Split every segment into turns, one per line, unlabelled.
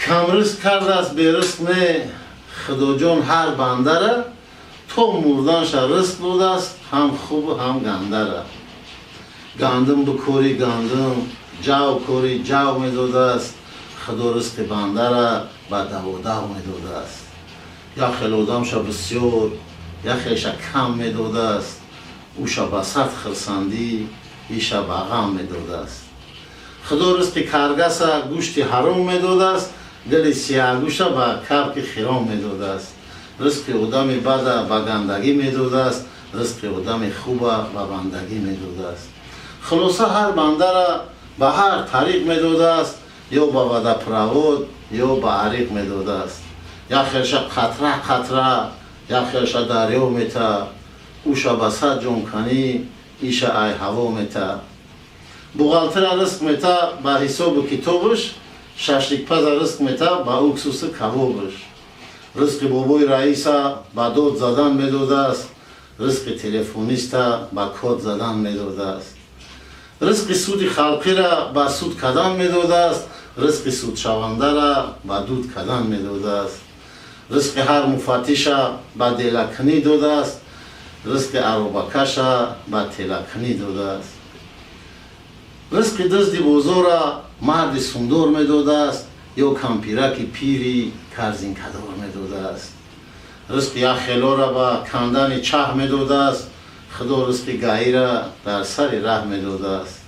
کم رزق کرده است به رزق نه خدا جان هر بنده را، تو مردانش رزق بود است هم خوب و هم گنده را. گندم بکوری گندم، جو کوری جو می داده است، خدا رزق بنده را به دو دو می داده است. یا خیلی آدمش بسیار یا خیلیش کم می داده است، اوش به صد خرسندی ایش به غم می داده است. خدا رزق کرگس گوشت حرام می داده است، دل سیاهگوش به کبک خرام می داده است. رزق آدم بد به گندگی می داده است، رزق آدم خوب به بندگی می داده است. خلاصه هر بنده را به هر طریق می داده است، یا به وده پرواد یا به عریق می داده است. یا خیلش قطره قطره یا خیلش دریا می ته، اوش به صد جام کنی ایش ای هوا می ته. بغلتر رزق می ته به حساب کتابش، ششلیک پز رزق می ته به اکسوس کبابش. رزق بابای رئیس به داد زدن می داده است، رزق تلفنیست به کد زدن می داده است. رزق سود خلقی را به سود کدن می داده است، رزق سود شونده را به دود کدن می داده است. رزق هر مفتش به دلکنی داده است، رزق عربکش به تلکنی داده است. رزق دزد بازار مرد سندور می داده است، یا کمپیرک پیری کرزین کدار می داده است. رزق یخیلا را به کندن چه می داده است، خدا رزق گایی را در سر ره می داده است.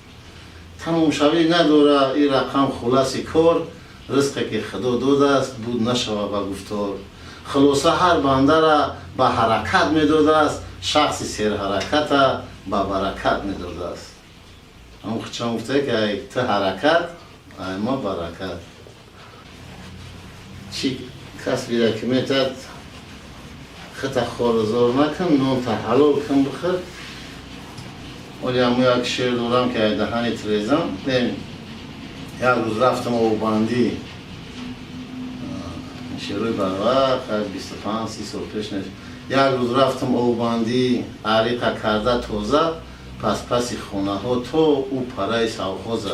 تمام شوی نداره این رقم خلاصی کار، رزقی که خدا داده است بود نشوه به گفتار. خلاصه هر بنده را به حرکت می داده است، شخصی سیر حرکت به برکت می داده است. اما چون گفته که تو حرکت ما برکت. چی کسبی را که میتد خط خارزار نکن، نام تا حلال کن بخیر. ولی همون یک شعر دارم که دهنی تریزم. یک روز رفتم آبندی، شعروی برقه از 25-30 سال پیش نیست. یک روز رفتم آبندی، عریقه کرده تازه، پس خونه ها تو او پرای سوخوزه.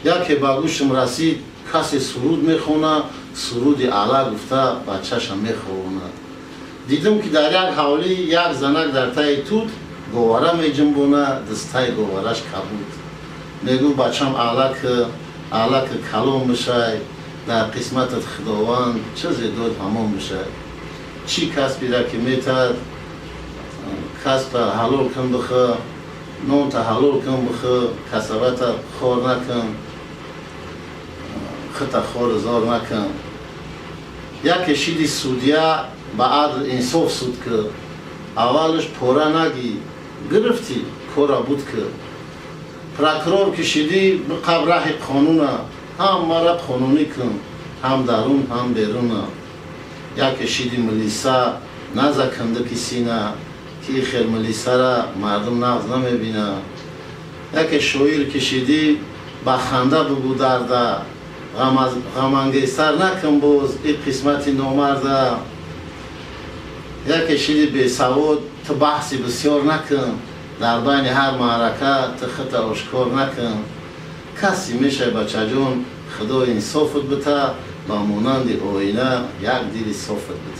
یکی به گوشم رسید کسی سرود میخونه، سرود علا گفته بچه‌شم میخونه. دیدم که در یک حوالی یک زنک در تای توت گواره می جنبونه، دستای گوارش کبود. میگو بچم علک کلام میشه، در قسمتت خداوند چیزی داد همون میشه. چی کسبی را که میتد کسب حلال کن بخه، نون تا حلال کن بخه، کسبت خور نکن، خط خور زار نکن. یک شیدی سودیه به عدل انصاف سود که اولش پوره نگی گرفتی کورا بود که پرکرور کشیدی به قبره قانونه، هم مرد قانونی کن، هم درون هم بیرون. یک شیدی ملیسا نزکنده کسی نه که خیر ملیسا را مردم نغز نمیبینه. یک شویر کشیدی به خنده بگو درده، غمانگیستر نکن باز این قسمتی نامرده. یک شیدی بی سواد تو بحثی بسیار نکن، در بین هر معرکه تو خط آشکار نکن. کسی میشه بچه جون خدا انصافت بته، با مانند آینه یک دیل صافت بته.